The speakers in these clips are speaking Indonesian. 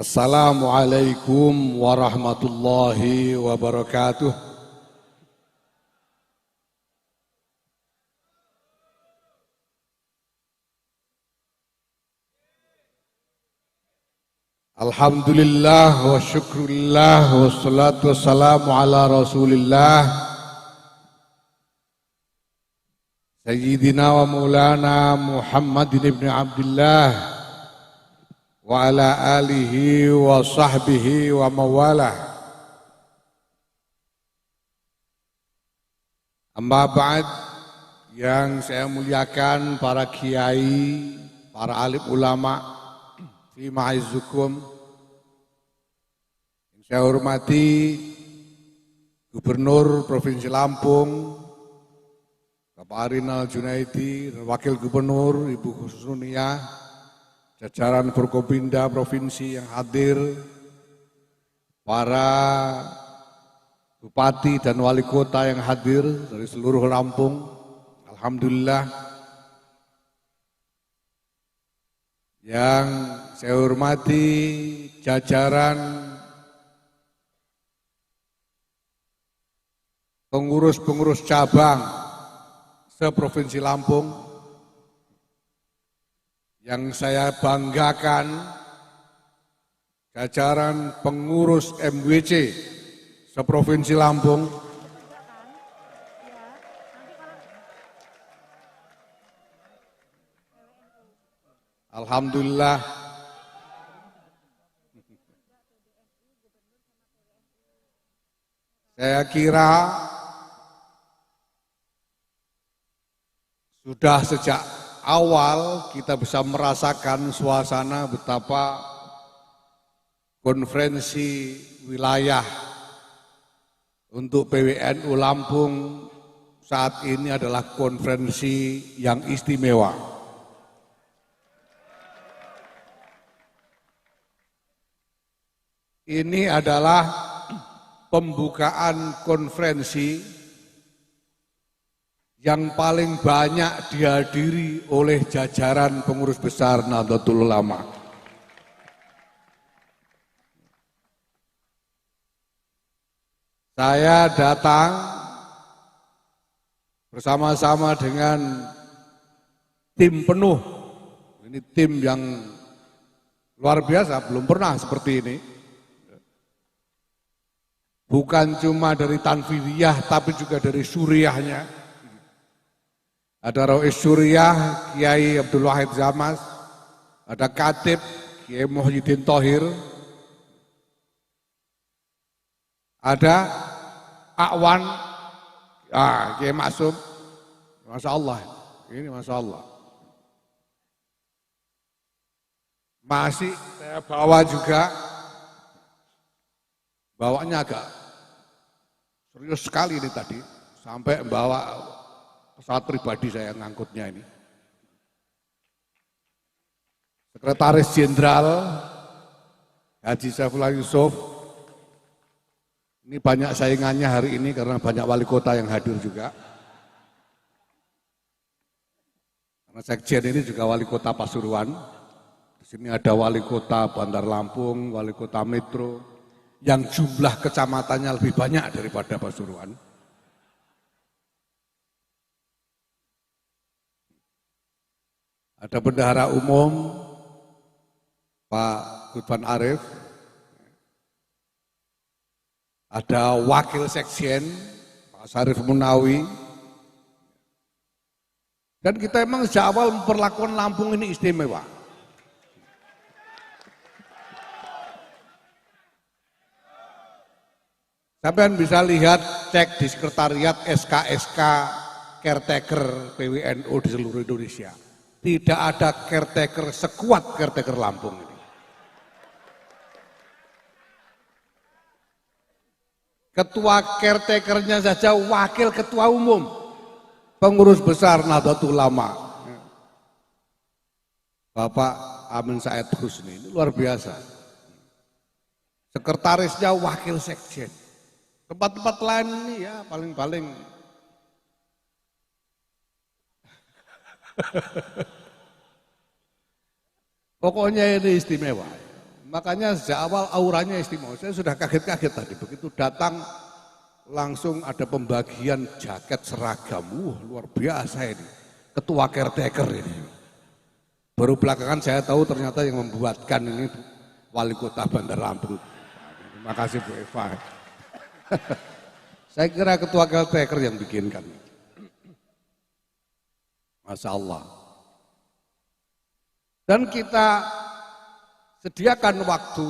Assalamualaikum warahmatullahi wabarakatuh. Alhamdulillah wa syukurillah wa salatu wassalamu ala rasulillah Sayyidina wa maulana Muhammadin ibn Abdullah wa ala alihi wa sahbihi wa mawalah. Amma ba'd, yang saya muliakan para kiai, para alim ulama fi ma'izzukum, yang saya hormati Gubernur Provinsi Lampung Bapak Arinal Junaidi dan Wakil Gubernur Ibu Husnuniyah, jajaran Forkopimda Provinsi yang hadir, para Bupati dan Wali Kota yang hadir dari seluruh Lampung. Alhamdulillah. Yang saya hormati jajaran pengurus-pengurus cabang se-Provinsi Lampung, yang saya banggakan jajaran pengurus MWC se-Provinsi Lampung, alhamdulillah. Saya kira sudah sejak awal kita bisa merasakan suasana betapa konferensi wilayah untuk PWNU Lampung saat ini adalah konferensi yang istimewa. Ini adalah pembukaan konferensi yang paling banyak dihadiri oleh jajaran pengurus besar Nahdlatul Ulama. Saya datang bersama-sama dengan tim penuh. Ini tim yang luar biasa, belum pernah seperti ini. Bukan cuma dari Tanfidiyah, tapi juga dari Suriahnya. Ada Rais Suriah, Kiai Abdul Wahid Zamas, ada Khatib, Kiai Muhyiddin Thohir, ada Akwan, Kiai Maksum, Masya Allah, ini Masya Allah. Masih saya bawa juga, bawanya agak serius sekali ini tadi, sampai bawa pesawat pribadi saya ngangkutnya ini. Sekretaris Jenderal Haji Saifullah Yusuf, ini banyak saingannya hari ini karena banyak wali kota yang hadir juga. Karena Sekjen ini juga wali kota Pasuruan. Di sini ada wali kota Bandar Lampung, wali kota Metro, yang jumlah kecamatannya lebih banyak daripada Pasuruan. Ada Bendahara Umum Pak Gudvan Arif, ada Wakil Sekjen Pak Sarif Munawi, dan kita memang sejak awal memperlakukan Lampung ini istimewa. Sampean bisa lihat, cek di sekretariat SK-SK caretaker PWNU di seluruh Indonesia. Tidak ada caretaker sekuat caretaker Lampung ini. Ketua caretakernya saja wakil ketua umum pengurus besar Nahdlatul Ulama, Bapak Amin Said Husni, ini luar biasa. Sekretarisnya wakil sekjen. Tempat-tempat lain ini ya paling-paling pokoknya ini istimewa. Makanya sejak awal auranya istimewa. Saya sudah kaget-kaget tadi. Begitu datang langsung ada pembagian jaket seragam. Luar biasa ini. Ketua caretaker ini. Baru belakangan saya tahu ternyata yang membuatkan ini Wali Kota Bandar Lampung. Terima kasih Bu Eva. Saya kira ketua caretaker yang bikinkan. Masya Allah. Dan kita sediakan waktu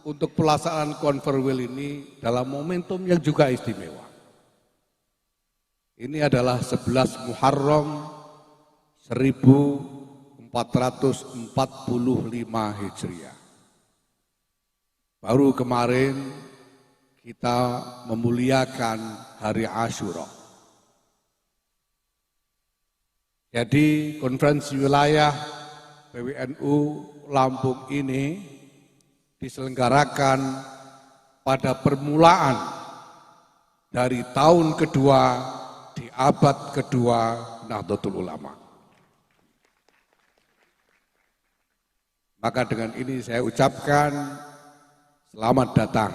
untuk pelaksanaan Conferwil ini dalam momentum yang juga istimewa. Ini adalah 11 Muharram 1445 Hijriah. Baru kemarin kita memuliakan hari Asyura. Jadi konferensi wilayah PWNU Lampung ini diselenggarakan pada permulaan dari tahun kedua di abad kedua Nahdlatul Ulama. Maka dengan ini saya ucapkan selamat datang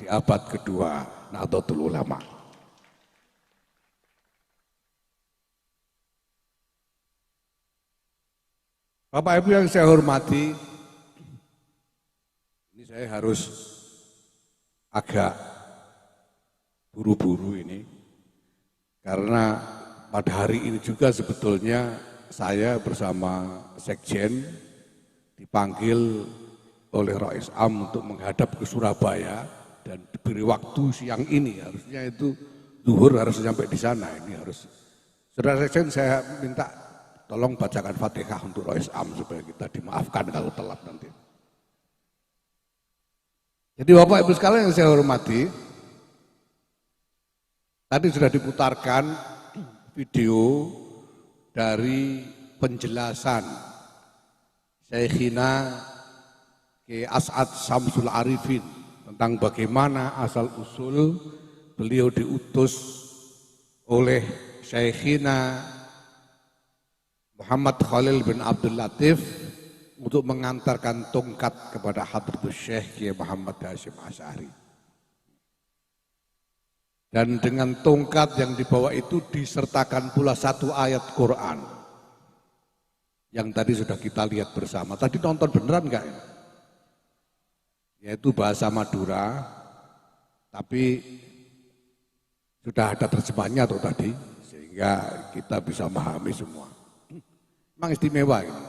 di abad kedua Nahdlatul Ulama. Bapak Ibu yang saya hormati, ini saya harus agak buru-buru ini, karena pada hari ini juga sebetulnya saya bersama Sekjen dipanggil oleh Rais Am untuk menghadap ke Surabaya dan diberi waktu siang ini, harusnya itu zuhur harus sampai di sana. Ini harus, Saudara Sekjen, saya minta tolong bacakan Fatihah untuk Rais Am supaya kita dimaafkan kalau telat nanti. Jadi Bapak Ibu sekalian yang saya hormati, tadi sudah diputarkan video dari penjelasan Syekhina Kiai As'ad Syamsul Arifin tentang bagaimana asal-usul beliau diutus oleh Syekhina Muhammad Khalil bin Abdul Latif untuk mengantarkan tongkat kepada Hadratus Syekh Kiai Muhammad Hasyim Asy'ari. Dan dengan tongkat yang dibawa itu disertakan pula satu ayat Quran yang tadi sudah kita lihat bersama. Tadi nonton beneran enggak? Yaitu bahasa Madura, tapi sudah ada terjemahnya tuh tadi, sehingga kita bisa memahami semua. Memang istimewa ini.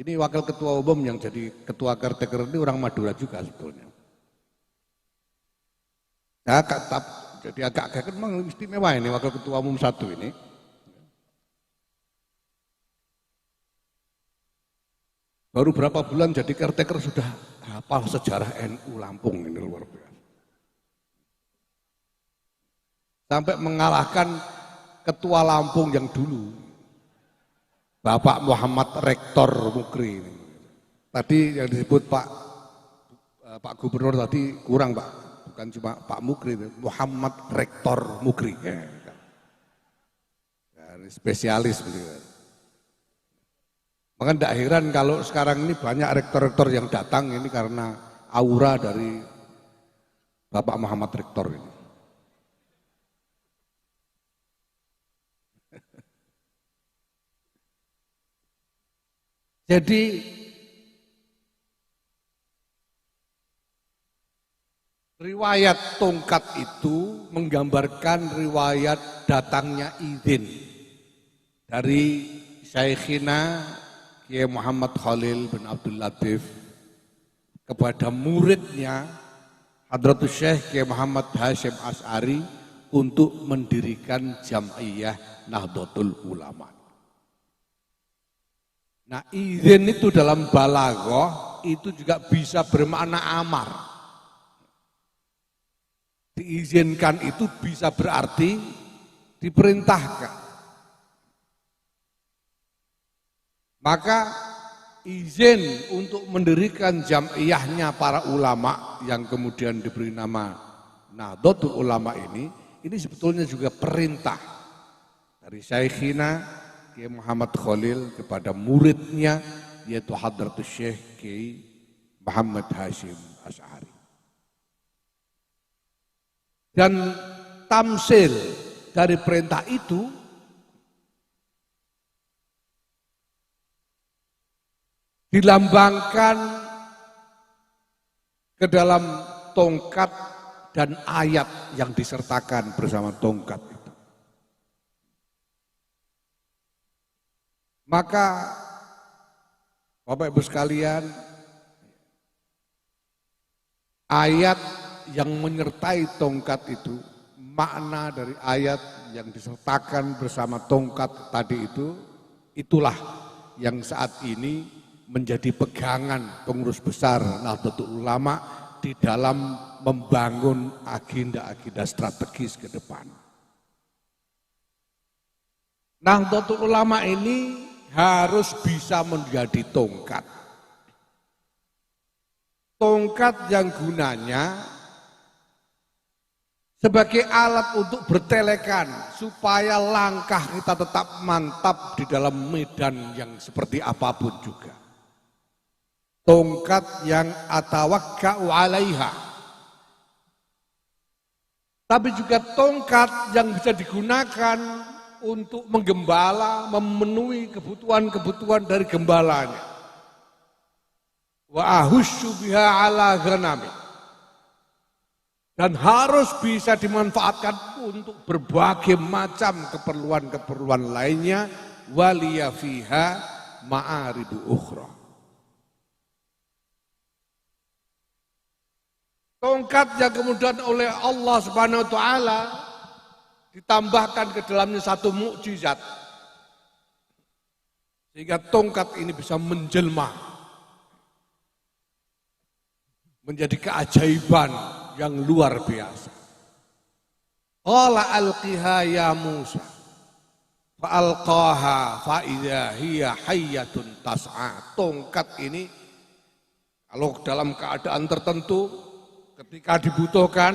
Ini wakil ketua umum yang jadi ketua caretaker ini orang Madura juga sebetulnya. Jadi agak memang istimewa ini wakil ketua umum satu ini. Baru berapa bulan jadi caretaker sudah hafal sejarah NU Lampung, ini luar biasa. Sampai mengalahkan ketua Lampung yang dulu, Bapak Muhammad Rektor Mukri. Tadi yang disebut Pak Gubernur tadi kurang Pak, bukan cuma Pak Mukri, Muhammad Rektor Mukri. Ya, spesialis beliau. Maka tidak heran kalau sekarang ini banyak rektor-rektor yang datang ini karena aura dari Bapak Muhammad Rektor ini. Jadi riwayat tongkat itu menggambarkan riwayat datangnya izin dari Syekhina Kiai Muhammad Khalil bin Abdul Latif kepada muridnya Hadratus Syekh Kiai Muhammad Hasyim Asy'ari untuk mendirikan Jam'iyah Nahdlatul Ulama. Nah, izin itu dalam balaghah itu juga bisa bermakna amar. Diizinkan itu bisa berarti diperintahkan. Maka izin untuk mendirikan jam'iyahnya para ulama yang kemudian diberi nama Nahdlatul Ulama ini sebetulnya juga perintah dari Syekhina Kiai Muhammad Khalil kepada muridnya yaitu Hadratus Syekh Kiai Muhammad Hasyim Asy'ari. Dan tamsil dari perintah itu dilambangkan ke dalam tongkat dan ayat yang disertakan bersama tongkat itu. Maka Bapak Ibu sekalian, ayat yang menyertai tongkat itu, makna dari ayat yang disertakan bersama tongkat tadi itu, itulah yang saat ini menjadi pegangan pengurus besar Nahdlatul Ulama di dalam membangun agenda-agenda strategis ke depan. Nahdlatul Ulama ini harus bisa menjadi tongkat. Tongkat yang gunanya sebagai alat untuk bertelekan supaya langkah kita tetap mantap di dalam medan yang seperti apapun juga. Tongkat yang atawakka'u 'alaiha. Tapi juga tongkat yang bisa digunakan untuk menggembala, memenuhi kebutuhan-kebutuhan dari gembalanya. Wa ahussu biha 'ala ghanami. Dan harus bisa dimanfaatkan untuk berbagai macam keperluan-keperluan lainnya, waliya fiha ma'aribu ukhra. Tongkat yang kemudian oleh Allah Subhanahu wa taala ditambahkan ke dalamnya satu mukjizat. Sehingga tongkat ini bisa menjelma menjadi keajaiban yang luar biasa. Qala alqiha ya Musa. Fa'alqaha fa'idha hiya hayyatun tas'a. Tongkat ini kalau dalam keadaan tertentu ketika dibutuhkan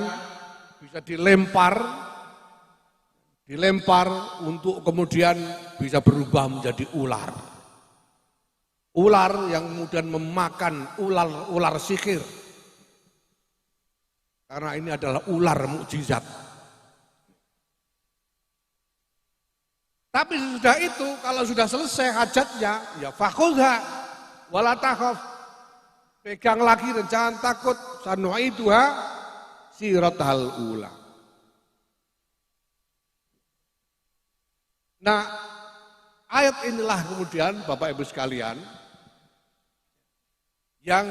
bisa dilempar untuk kemudian bisa berubah menjadi ular. Ular yang kemudian memakan ular sihir. Karena ini adalah ular mukjizat. Tapi sudah itu, kalau sudah selesai hajatnya, ya fakhudha wala takhaf. Pegang lagi dan jangan takut. Sanu'iduha siratal ula. Nah, ayat inilah kemudian Bapak Ibu sekalian yang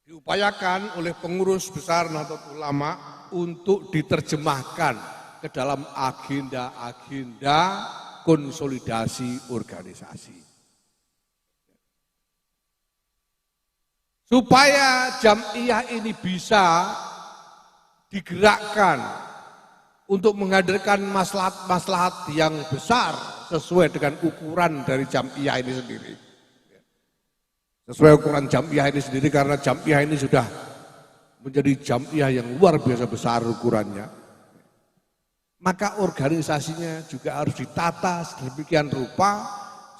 diupayakan oleh pengurus besar Nahdlatul Ulama untuk diterjemahkan ke dalam agenda-agenda konsolidasi organisasi. Supaya jam'iyah ini bisa digerakkan untuk menghadirkan maslahat-maslahat yang besar sesuai dengan ukuran dari jam'iyah ini sendiri. Sesuai ukuran jam'iyah ini sendiri karena jam'iyah ini sudah menjadi jam'iyah yang luar biasa besar ukurannya. Maka organisasinya juga harus ditata sedemikian rupa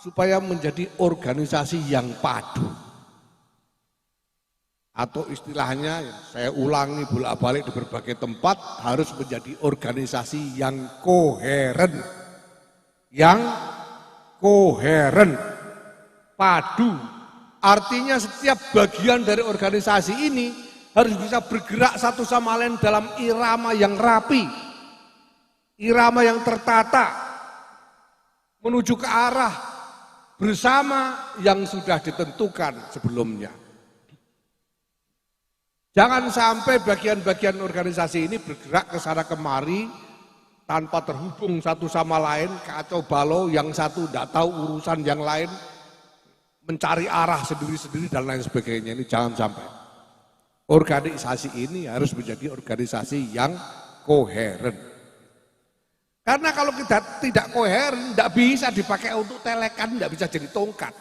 supaya menjadi organisasi yang padu. Atau istilahnya saya ulangi bolak-balik di berbagai tempat harus menjadi organisasi yang koheren. Yang koheren, padu. Artinya setiap bagian dari organisasi ini harus bisa bergerak satu sama lain dalam irama yang rapi, irama yang tertata, menuju ke arah bersama yang sudah ditentukan sebelumnya. Jangan sampai bagian-bagian organisasi ini bergerak ke sana kemari tanpa terhubung satu sama lain, kacau balau, yang satu tidak tahu urusan yang lain, mencari arah sendiri-sendiri dan lain sebagainya. Ini jangan sampai. Organisasi ini harus menjadi organisasi yang koheren. Karena kalau kita tidak koheren, tidak bisa dipakai untuk telekan, tidak bisa jadi tongkat.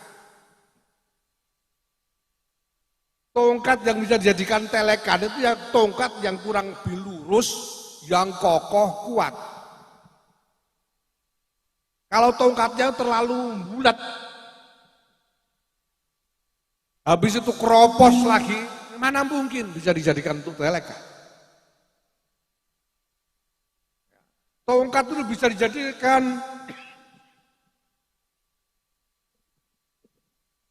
Tongkat yang bisa dijadikan telekan itu ya tongkat yang kurang lebih lurus, yang kokoh, kuat. Kalau tongkatnya terlalu bulat, Habis itu keropos lagi, mana mungkin bisa dijadikan untuk telekan. Tongkat itu bisa dijadikan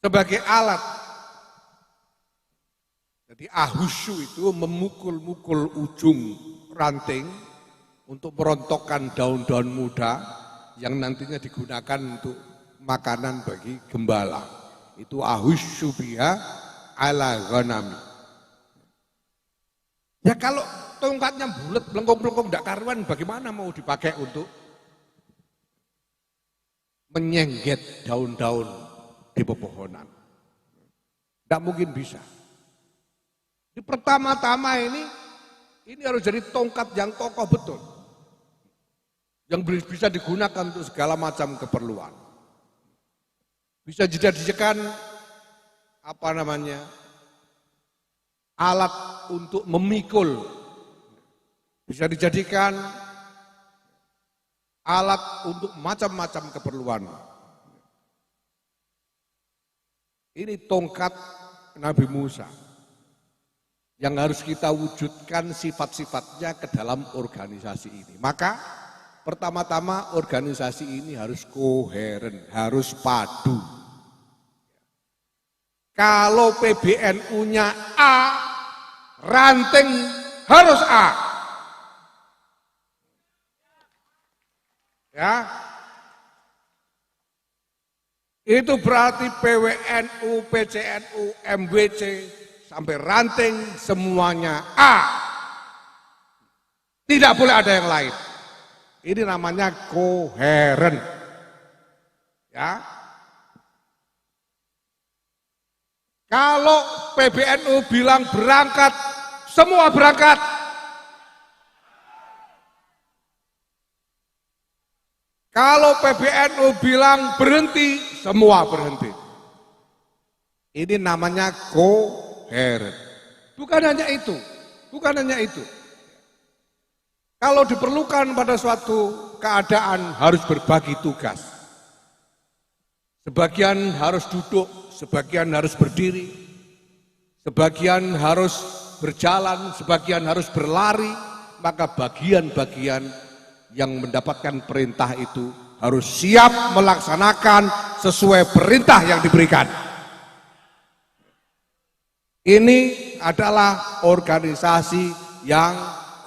sebagai alat. Jadi ahusyu itu memukul-mukul ujung ranting untuk merontokkan daun-daun muda yang nantinya digunakan untuk makanan bagi gembala. Itu ahusyu biha ala ghanami. Ya kalau tongkatnya bulat, belengkong-belengkong tidak karuan, bagaimana mau dipakai untuk menyengget daun-daun di pepohonan? Tidak mungkin bisa. Di pertama-tama ini harus jadi tongkat yang kokoh betul. Yang bisa digunakan untuk segala macam keperluan. Bisa dijadikan alat untuk memikul. Bisa dijadikan alat untuk macam-macam keperluan. Ini tongkat Nabi Musa yang harus kita wujudkan sifat-sifatnya ke dalam organisasi ini. Maka pertama-tama organisasi ini harus koheren, harus padu. Kalau PBNU-nya A, ranting harus A. Ya. Itu berarti PWNU, PCNU, MWC sampai ranting semuanya A. Tidak boleh ada yang lain. Ini namanya koheren. Ya. Kalau PBNU bilang berangkat, semua berangkat. Kalau PBNU bilang berhenti, semua berhenti. Ini namanya koheren. Bukan hanya itu, bukan hanya itu. Kalau diperlukan pada suatu keadaan harus berbagi tugas. Sebagian harus duduk, sebagian harus berdiri, sebagian harus berjalan, sebagian harus berlari, maka bagian-bagian yang mendapatkan perintah itu harus siap melaksanakan sesuai perintah yang diberikan. Ini adalah organisasi yang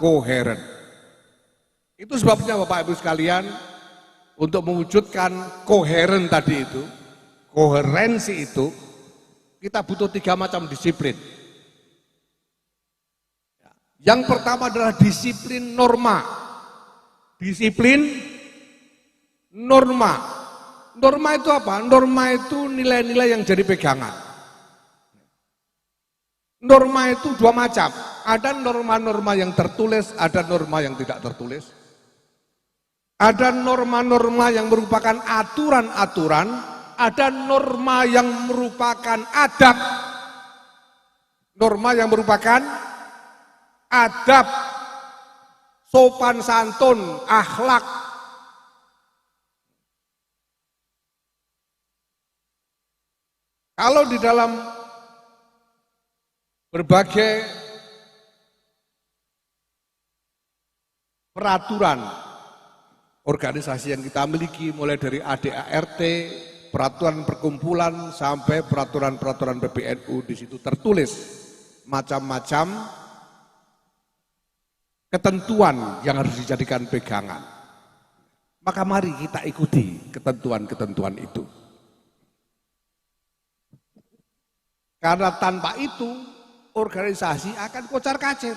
koheren. Itu sebabnya Bapak Ibu sekalian, untuk mewujudkan koheren tadi itu, koherensi itu, kita butuh 3 macam disiplin. Yang pertama adalah disiplin norma. Disiplin norma. Norma itu apa? Norma itu nilai-nilai yang jadi pegangan. Norma itu 2 macam. Ada norma-norma yang tertulis, ada norma yang tidak tertulis. Ada norma-norma yang merupakan aturan-aturan, ada norma yang merupakan adab. Norma yang merupakan adab, sopan santun, akhlak. Kalau di dalam berbagai peraturan organisasi yang kita miliki, mulai dari ADART, peraturan perkumpulan sampai peraturan-peraturan PBNU, di situ tertulis macam-macam ketentuan yang harus dijadikan pegangan. Maka mari kita ikuti ketentuan-ketentuan itu. Karena tanpa itu organisasi akan kocar-kacir.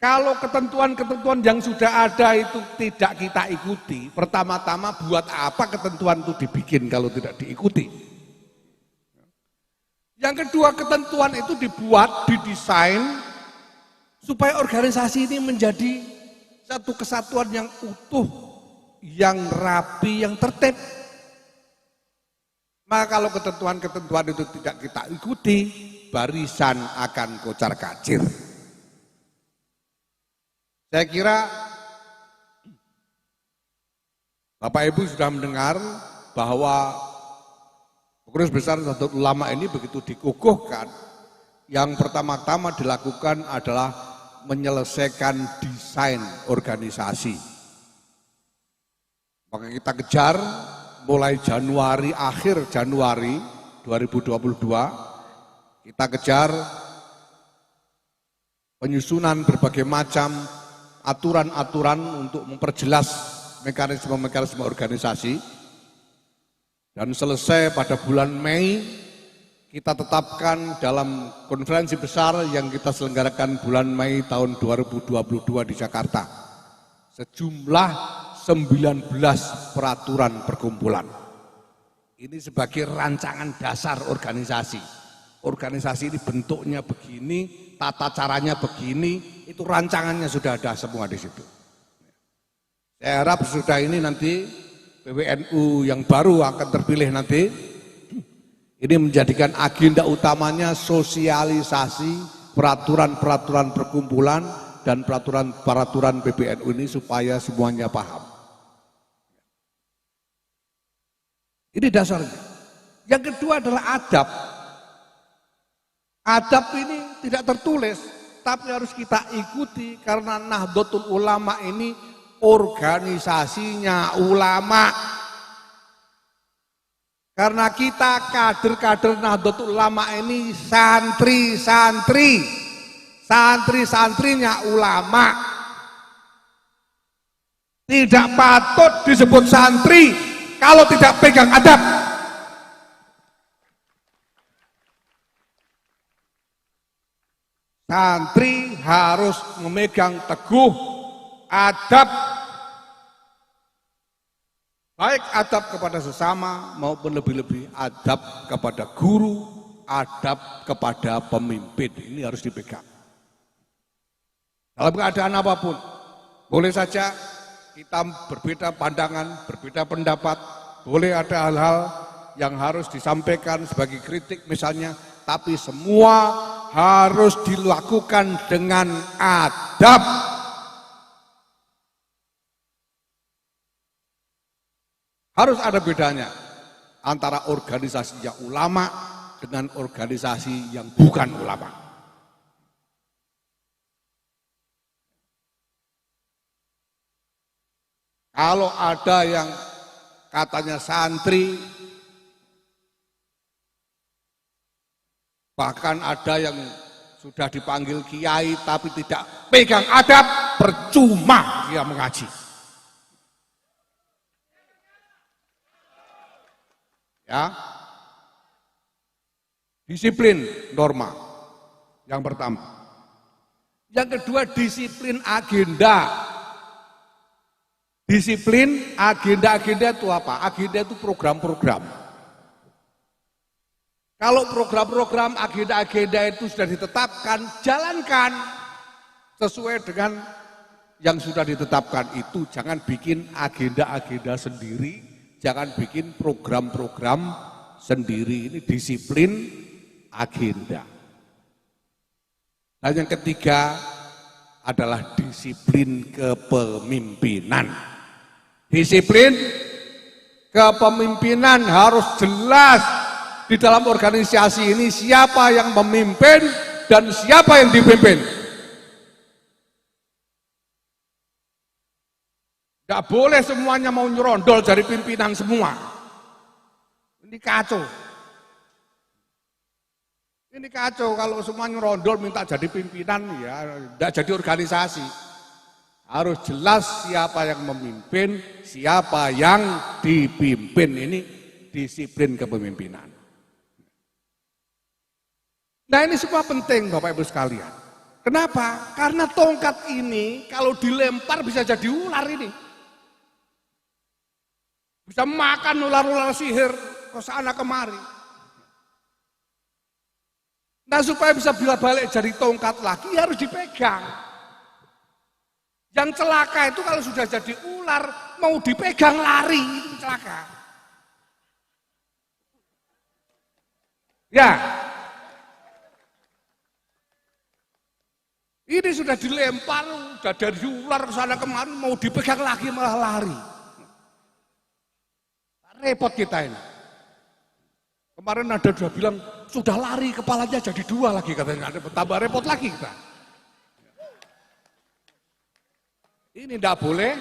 Kalau ketentuan-ketentuan yang sudah ada itu tidak kita ikuti, pertama-tama buat apa ketentuan itu dibikin kalau tidak diikuti? Yang kedua, ketentuan itu dibuat, didesain supaya organisasi ini menjadi satu kesatuan yang utuh, yang rapi, yang tertib. Maka kalau ketentuan-ketentuan itu tidak kita ikuti, barisan akan kocar-kacir. Saya kira Bapak Ibu sudah mendengar bahwa Pengurus Besar Nahdlatul Ulama ini begitu dikukuhkan, yang pertama-tama dilakukan adalah menyelesaikan desain organisasi. Maka kita kejar mulai Januari, akhir Januari 2022, kita kejar penyusunan berbagai macam aturan-aturan untuk memperjelas mekanisme-mekanisme organisasi. Dan selesai pada bulan Mei, kita tetapkan dalam konferensi besar yang kita selenggarakan bulan Mei tahun 2022 di Jakarta. Sejumlah 19 peraturan perkumpulan. Ini sebagai rancangan dasar organisasi. Organisasi ini bentuknya begini, tata caranya begini, itu rancangannya sudah ada semua di situ. Saya harap sudah ini nanti PWNU yang baru akan terpilih nanti, ini menjadikan agenda utamanya sosialisasi peraturan-peraturan perkumpulan dan peraturan-peraturan PBNU ini supaya semuanya paham. Ini dasarnya. Yang kedua adalah adab. Adab ini tidak tertulis, tapi harus kita ikuti karena Nahdlatul Ulama ini organisasinya ulama. Karena kita kader-kader Nahdlatul Ulama ini santri-santri, santri-santrinya ulama. Tidak patut disebut santri kalau tidak pegang adab. Santri harus memegang teguh adab, baik adab kepada sesama maupun lebih-lebih adab kepada guru, adab kepada pemimpin. Ini harus dipegang. Dalam keadaan apapun, boleh saja kita berbeda pandangan, berbeda pendapat, boleh ada hal-hal yang harus disampaikan sebagai kritik misalnya, tapi semua harus dilakukan dengan adab. Harus ada bedanya antara organisasinya ulama dengan organisasi yang bukan ulama. Kalau ada yang katanya santri, bahkan ada yang sudah dipanggil kiai tapi tidak pegang adab, percuma dia mengaji. Ya, disiplin norma yang pertama. Yang kedua disiplin agenda. Disiplin agenda itu apa? Agenda itu program-program. Kalau program-program agenda itu sudah ditetapkan, jalankan sesuai dengan yang sudah ditetapkan itu. Jangan bikin agenda-agenda sendiri. Jangan bikin program-program sendiri, ini disiplin agenda. Dan yang ketiga adalah disiplin kepemimpinan. Disiplin kepemimpinan harus jelas di dalam organisasi ini siapa yang memimpin dan siapa yang dipimpin. Gak boleh semuanya mau nyerondol dari pimpinan semua. Ini kacau. Ini kacau kalau semua nyerondol minta jadi pimpinan, ya gak jadi organisasi. Harus jelas siapa yang memimpin, siapa yang dipimpin. Ini disiplin kepemimpinan. Nah ini semua penting Bapak Ibu sekalian. Kenapa? Karena tongkat ini kalau dilempar bisa jadi ular ini. Bisa makan ular-ular sihir ke sana kemari. Nah supaya bisa balik jadi tongkat lagi harus dipegang. Yang celaka itu kalau sudah jadi ular mau dipegang lari, itu celaka. Ya. Ini sudah dilempar, sudah dari ular ke sana kemari mau dipegang lagi malah lari. Repot kita ini. Kemarin ada dua bilang, sudah lari kepalanya jadi dua lagi katanya, ada tambah repot lagi kita. Ini tidak boleh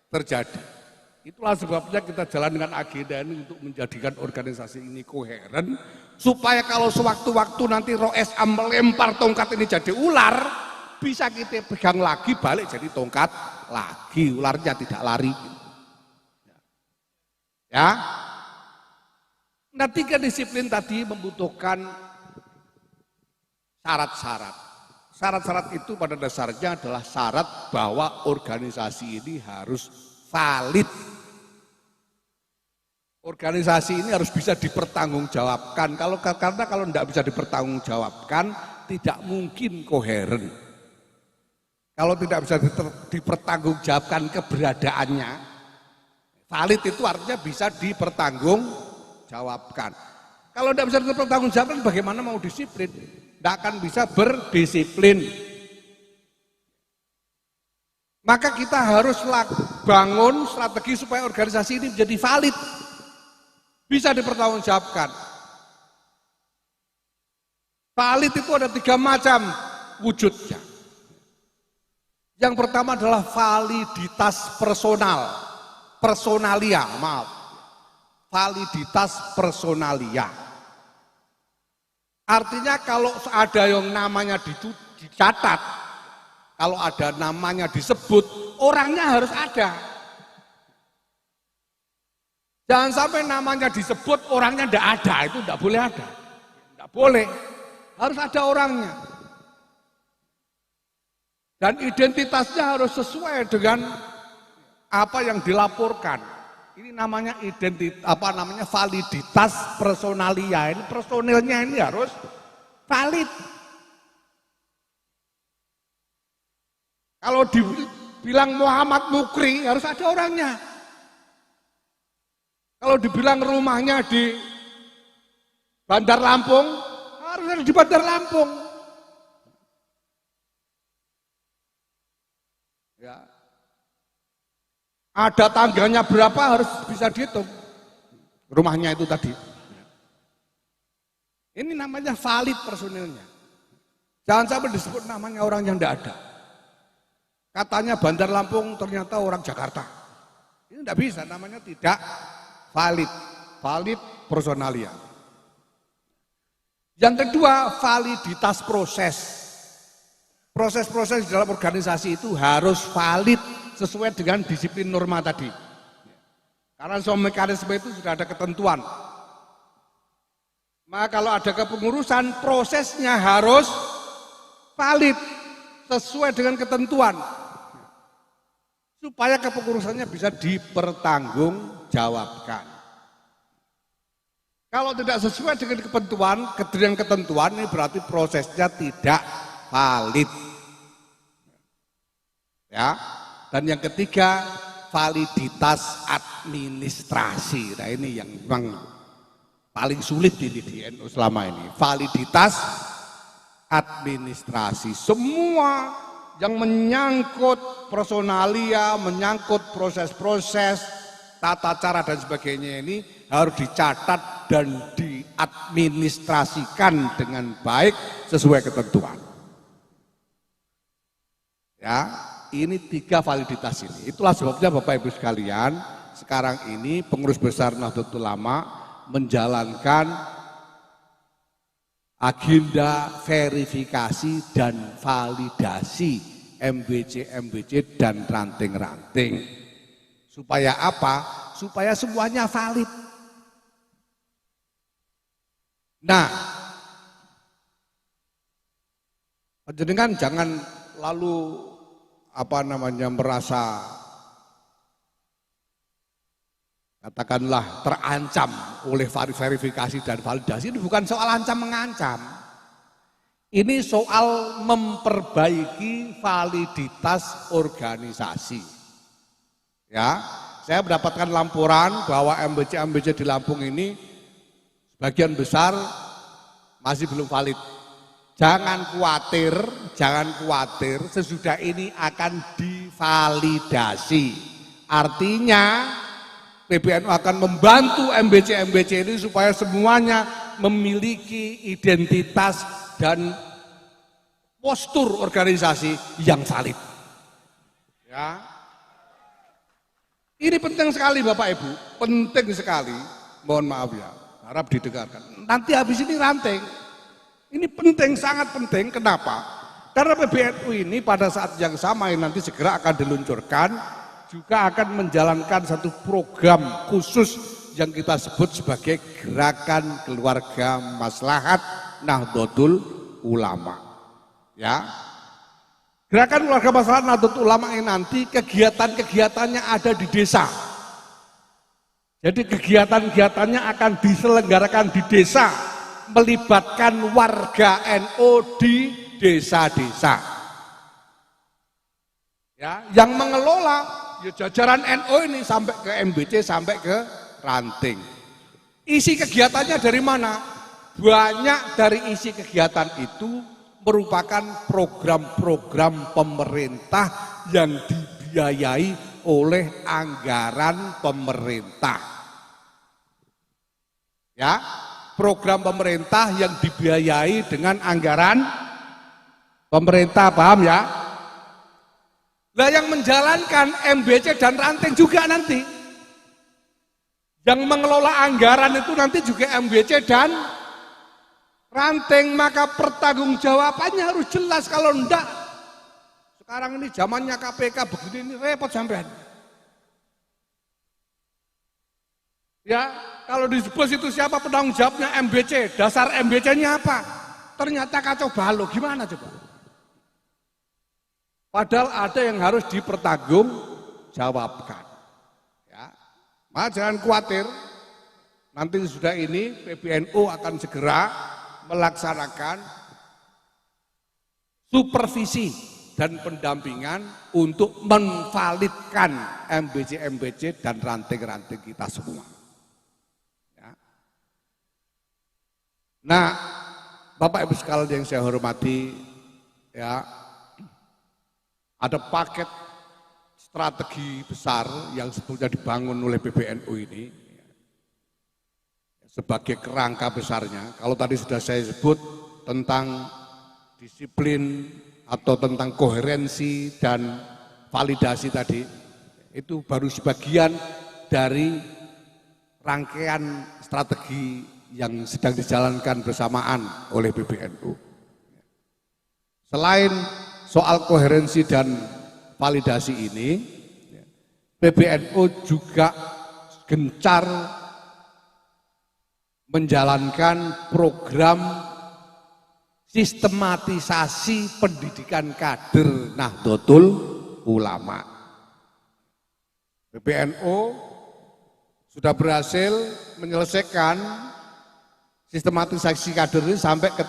terjadi. Itulah sebabnya kita jalan dengan agenda ini untuk menjadikan organisasi ini koheren, supaya kalau sewaktu-waktu nanti Roes Am melempar tongkat ini jadi ular, bisa kita pegang lagi balik jadi tongkat lagi, ularnya tidak lari. Ya. Nah, 3 disiplin tadi membutuhkan syarat-syarat. Syarat-syarat itu pada dasarnya adalah syarat bahwa organisasi ini harus valid. Organisasi ini harus bisa dipertanggungjawabkan. Karena kalau tidak bisa dipertanggungjawabkan, tidak mungkin koheren. Kalau tidak bisa dipertanggungjawabkan keberadaannya, valid itu artinya bisa dipertanggungjawabkan. Kalau tidak bisa dipertanggungjawabkan, bagaimana mau disiplin? Tidak akan bisa berdisiplin. Maka kita harus bangun strategi supaya organisasi ini menjadi valid, bisa dipertanggungjawabkan. Valid itu ada 3 macam wujudnya. Yang pertama adalah validitas personalia, validitas personalia. Artinya kalau ada yang namanya dicatat, kalau ada namanya disebut, orangnya harus ada. Jangan sampai namanya disebut, orangnya tidak ada, itu tidak boleh ada. Tidak boleh, harus ada orangnya. Dan identitasnya harus sesuai dengan apa yang dilaporkan. Ini namanya validitas personalia. Ini personilnya ini harus valid. Kalau dibilang Muhammad Mukri harus ada orangnya. Kalau dibilang rumahnya di Bandar Lampung, harus ada di Bandar Lampung. Ya. Ada tangganya berapa harus bisa dihitung. Rumahnya itu tadi. Ini namanya valid personilnya. Jangan sampai disebut namanya orang yang tidak ada. Katanya Bandar Lampung ternyata orang Jakarta. Ini tidak bisa, namanya tidak valid. Valid personalia. Yang kedua, validitas proses. Proses-proses di dalam organisasi itu harus valid sesuai dengan disiplin norma tadi. Karena semua mekanisme itu sudah ada ketentuan. Maka kalau ada kepengurusan, prosesnya harus valid sesuai dengan ketentuan. Supaya kepengurusannya bisa dipertanggungjawabkan. Kalau tidak sesuai dengan ketentuan ini berarti prosesnya tidak valid. Ya. Dan yang ketiga, validitas administrasi. Nah ini yang memang paling sulit di NU selama ini. Validitas administrasi. Semua yang menyangkut personalia, menyangkut proses-proses, tata cara dan sebagainya ini harus dicatat dan diadministrasikan dengan baik sesuai ketentuan. Ya. Ini 3 validitas ini. Itulah sebabnya Bapak Ibu sekalian, sekarang ini pengurus besar Nahdlatul Ulama menjalankan agenda verifikasi dan validasi MBC dan ranting-ranting. Supaya apa? Supaya semuanya valid. Nah, jenengan jangan lalu merasa katakanlah terancam oleh verifikasi dan validasi. Ini bukan soal ancam mengancam. Ini soal memperbaiki validitas organisasi. Ya, saya mendapatkan laporan bahwa MBC di Lampung ini sebagian besar masih belum valid. Jangan khawatir, sesudah ini akan divalidasi. Artinya PBNU akan membantu MBC-MBC ini supaya semuanya memiliki identitas dan postur organisasi yang valid. Ya. Ini penting sekali Bapak Ibu, penting sekali. Mohon maaf ya, harap didengarkan. Nanti habis ini ranting. Ini penting, sangat penting. Kenapa? Karena PBNU ini pada saat yang sama yang nanti segera akan diluncurkan juga akan menjalankan satu program khusus yang kita sebut sebagai Gerakan Keluarga Maslahat Nahdlatul Ulama. Ya. Gerakan Keluarga Maslahat Nahdlatul Ulama ini nanti kegiatan-kegiatannya ada di desa. Jadi kegiatan-kegiatannya akan diselenggarakan di desa, melibatkan warga NU di desa-desa. Ya, yang mengelola ya jajaran NU ini sampai ke MBC, sampai ke ranting. Isi kegiatannya dari mana? Banyak dari isi kegiatan itu merupakan program-program pemerintah yang dibiayai oleh anggaran pemerintah. Ya, program pemerintah yang dibiayai dengan anggaran pemerintah, paham ya? Lah yang menjalankan MBC dan ranting juga nanti. Yang mengelola anggaran itu nanti juga MBC dan ranting, maka pertanggungjawabannya harus jelas. Kalau enggak, sekarang ini zamannya KPK begini, ini repot sampean. Ya, kalau disebut itu siapa penanggung jawabnya MBC, dasar MBC-nya apa? Ternyata kacau balau, gimana coba? Padahal ada yang harus dipertanggungjawabkan. Ya, maka jangan khawatir, nanti sudah ini PBNU akan segera melaksanakan supervisi dan pendampingan untuk menvalidkan MBC-MBC dan ranting-ranting kita semua. Ya. Nah, Bapak Ibu sekalian yang saya hormati, ya, ada paket strategi besar yang sebetulnya dibangun oleh PBNU ini sebagai kerangka besarnya. Kalau tadi sudah saya sebut tentang disiplin atau tentang koherensi dan validasi tadi, itu baru sebagian dari rangkaian strategi yang sedang dijalankan bersamaan oleh PBNU. Selain soal koherensi dan validasi ini, PBNU juga gencar menjalankan program sistematisasi pendidikan kader Nahdlatul Ulama. PBNU sudah berhasil menyelesaikan sistematisasi kader ini sampai ke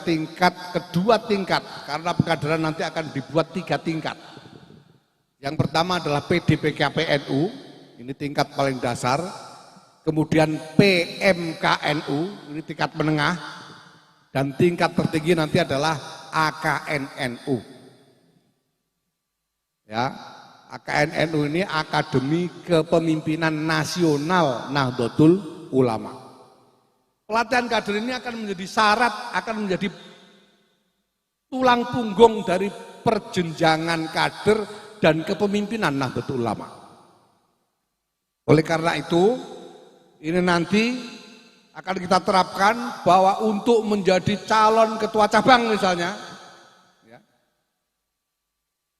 kedua tingkat, karena pengkaderan nanti akan dibuat 3 tingkat. Yang pertama adalah PDPKPNU, ini tingkat paling dasar, kemudian PMKNU, ini tingkat menengah, dan tingkat tertinggi nanti adalah AKNNU. Ya, AKNNU ini Akademi Kepemimpinan Nasional Nahdlatul Ulama. Pelatihan kader ini akan menjadi syarat, akan menjadi tulang punggung dari perjenjangan kader dan kepemimpinan Nahdlatul Ulama. Oleh karena itu, ini nanti akan kita terapkan bahwa untuk menjadi calon ketua cabang misalnya, ya,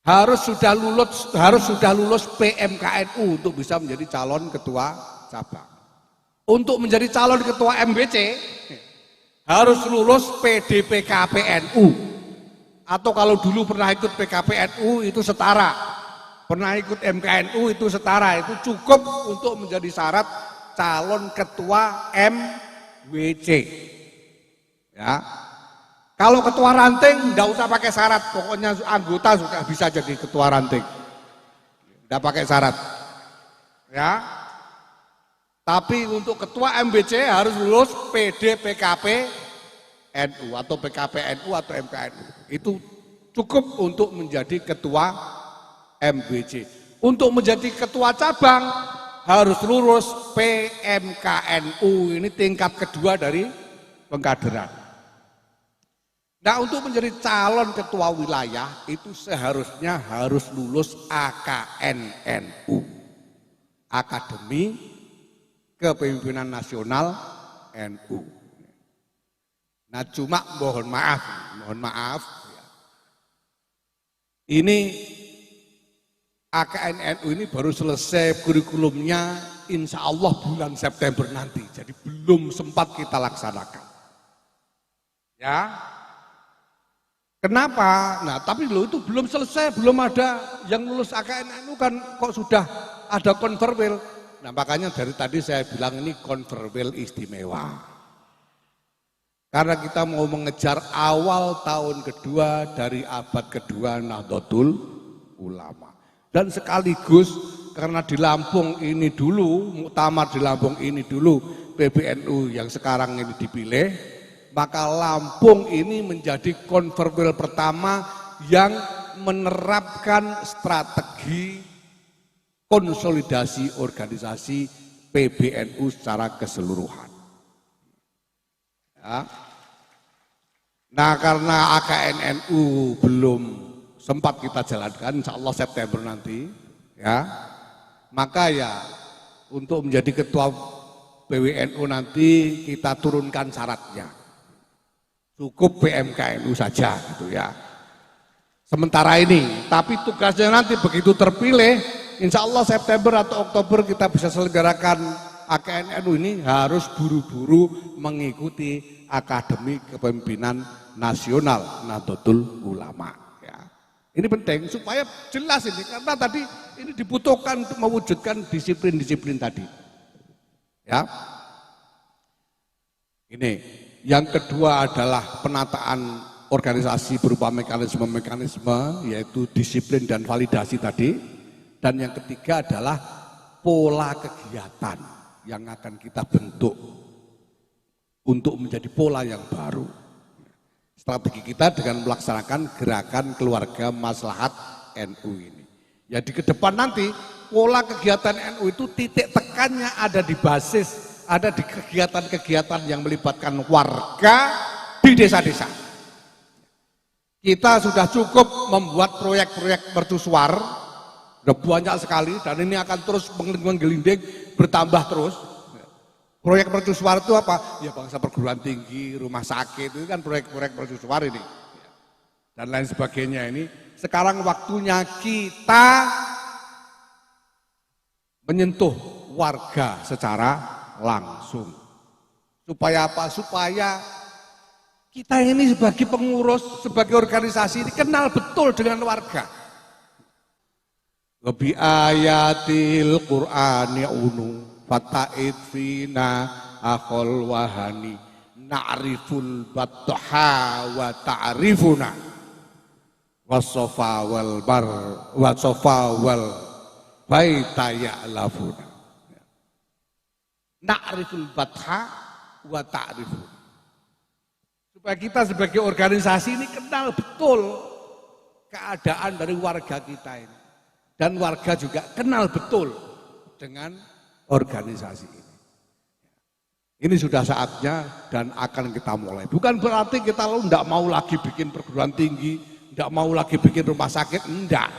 harus sudah lulus PMKNU untuk bisa menjadi calon ketua cabang. Untuk menjadi calon ketua MBC harus lulus PDPKPNU, atau kalau dulu pernah ikut PKPNU itu setara, pernah ikut MKNU itu setara, itu cukup untuk menjadi syarat calon ketua MWC. Ya, kalau ketua ranting enggak usah pakai syarat, pokoknya anggota sudah bisa jadi ketua ranting, enggak pakai syarat. Ya. Tapi untuk ketua MBC harus lulus PDPKPNU atau PKPNU atau MKNU. Itu cukup untuk menjadi ketua MBC. Untuk menjadi ketua cabang harus lulus PMKNU, ini tingkat kedua dari pengkaderan. Nah, untuk menjadi calon ketua wilayah itu seharusnya harus lulus AKNNU, Akademi Kepemimpinan Nasional NU. Nah, cuma mohon maaf, ini AKNNU ini baru selesai kurikulumnya insya Allah bulan September nanti, jadi belum sempat kita laksanakan. Ya. Kenapa? Nah, tapi lo itu belum selesai, belum ada yang lulus AKNNU kan kok sudah ada konverwil. Nah, makanya dari tadi saya bilang ini konverwil istimewa. Karena kita mau mengejar awal tahun kedua dari abad kedua Nahdlatul Ulama. Dan sekaligus karena di Lampung ini dulu, muktamar di Lampung ini dulu PBNU yang sekarang ini dipilih, maka Lampung ini menjadi konverwil pertama yang menerapkan strategi konsolidasi organisasi PBNU secara keseluruhan. Ya. Nah, karena AKNNU belum sempat kita jalankan, insya Allah September nanti, ya, maka ya untuk menjadi ketua PWNU nanti kita turunkan syaratnya. Cukup PMKNU saja gitu ya. Sementara ini, tapi tugasnya nanti begitu terpilih, insya Allah September atau Oktober kita bisa selenggarakan AKNNU ini harus buru-buru mengikuti Akademi Kepemimpinan Nasional Nahdlatul Ulama. Ya. Ini penting supaya jelas ini, karena tadi ini dibutuhkan untuk mewujudkan disiplin-disiplin tadi. Ya, ini. Yang kedua adalah penataan organisasi berupa mekanisme-mekanisme, yaitu disiplin dan validasi tadi. Dan yang ketiga adalah pola kegiatan yang akan kita bentuk untuk menjadi pola yang baru. Strategi kita dengan melaksanakan gerakan keluarga maslahat NU ini. Ya, di kedepan nanti pola kegiatan NU itu titik tekannya ada di basis, ada di kegiatan-kegiatan yang melibatkan warga di desa-desa. Kita sudah cukup membuat proyek-proyek mercusuar, sudah banyak sekali, dan ini akan terus menggelinding, bertambah terus. Proyek mercusuar itu apa? Ya bangsa perguruan tinggi, rumah sakit, itu kan proyek-proyek mercusuar ini. Dan lain sebagainya ini. Sekarang waktunya kita menyentuh warga secara langsung. Supaya apa? Supaya kita ini sebagai pengurus, sebagai organisasi ini kenal betul dengan warga. Lebih ayatil Qur'ani unu fata'id fina akhol wahani na'riful batha wa ta'rifuna wasofa wal bar wasofa wal baita ya'lafuna. Na'riful batha wa ta'rifun. Supaya kita sebagai organisasi ini kenal betul keadaan dari warga kita ini. Dan warga juga kenal betul dengan organisasi ini. Ini sudah saatnya dan akan kita mulai. Bukan berarti kita lalu tidak mau lagi bikin perguruan tinggi, tidak mau lagi bikin rumah sakit, enggak.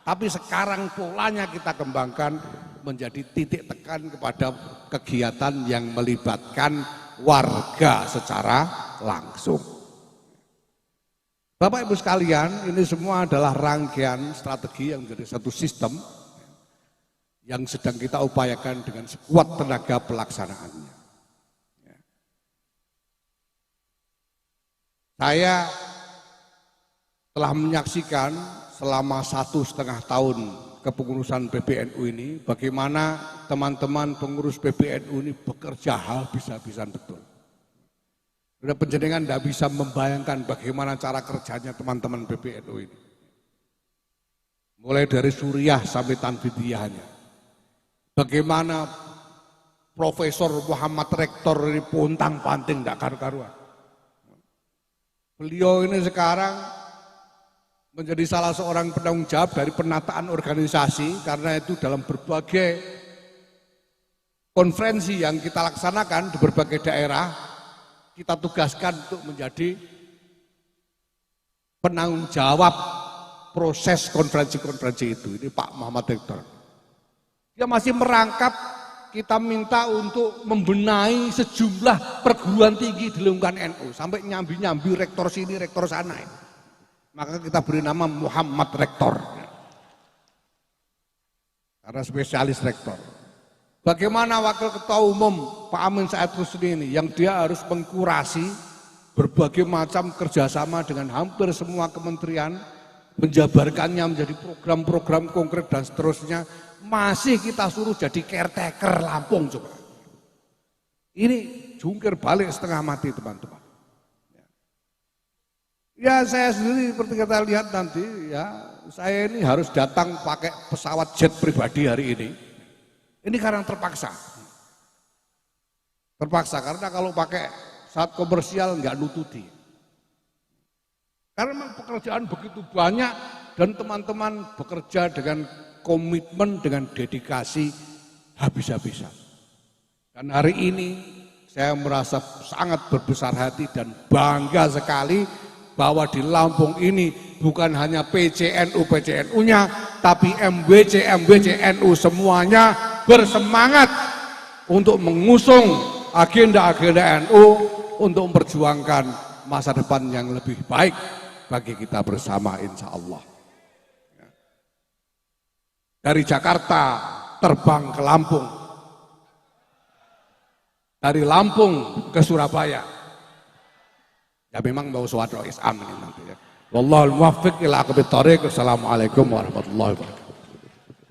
Tapi sekarang polanya kita kembangkan menjadi titik tekan kepada kegiatan yang melibatkan warga secara langsung. Bapak Ibu sekalian, ini semua adalah rangkaian strategi yang menjadi satu sistem yang sedang kita upayakan dengan sekuat tenaga pelaksanaannya. Saya telah menyaksikan selama 1,5 tahun kepengurusan PBNU ini, bagaimana teman-teman pengurus PBNU ini bekerja habis-habisan betul. Sudah penjenengan tidak bisa membayangkan bagaimana cara kerjanya teman-teman PBNU ini. Mulai dari Suriah sampai Tanfidiyahnya. Bagaimana Profesor Muhammad Rektor ini pontang-panting tidak karu-karuan. Beliau ini sekarang menjadi salah seorang penanggung jawab dari penataan organisasi, karena itu dalam berbagai konferensi yang kita laksanakan di berbagai daerah, kita tugaskan untuk menjadi penanggung jawab proses konferensi-konferensi itu. Ini Pak Muhammad Rektor. Dia masih merangkap, kita minta untuk membenahi sejumlah perguruan tinggi di lingkungan NU. Sampai nyambi-nyambi rektor sini, rektor sana. Maka kita beri nama Muhammad Rektor. Karena spesialis rektor. Bagaimana Wakil Ketua Umum Pak Amin Said Rusdi ini, yang dia harus mengkurasi berbagai macam kerjasama dengan hampir semua kementerian, menjabarkannya menjadi program-program konkret dan seterusnya, masih kita suruh jadi caretaker Lampung coba. Ini jungkir balik setengah mati teman-teman. Ya saya sendiri seperti kita lihat nanti ya, saya ini harus datang pakai pesawat jet pribadi hari ini. Ini karena terpaksa. Terpaksa karena kalau pakai saat komersial nggak nututi. Karena memang pekerjaan begitu banyak dan teman-teman bekerja dengan komitmen, dengan dedikasi habis-habisan. Dan hari ini saya merasa sangat berbesar hati dan bangga sekali bahwa di Lampung ini bukan hanya PCNU-PCNU-nya, tapi MBC-MBC-NU semuanya bersemangat untuk mengusung agenda-agenda NU untuk memperjuangkan masa depan yang lebih baik bagi kita bersama insya Allah. Dari Jakarta terbang ke Lampung, dari Lampung ke Surabaya. Ya memang mau suatu Islam ini nanti ya. Wallahul muwaffiq ila aqwamit thoriq. Assalamualaikum warahmatullahi wabarakatuh.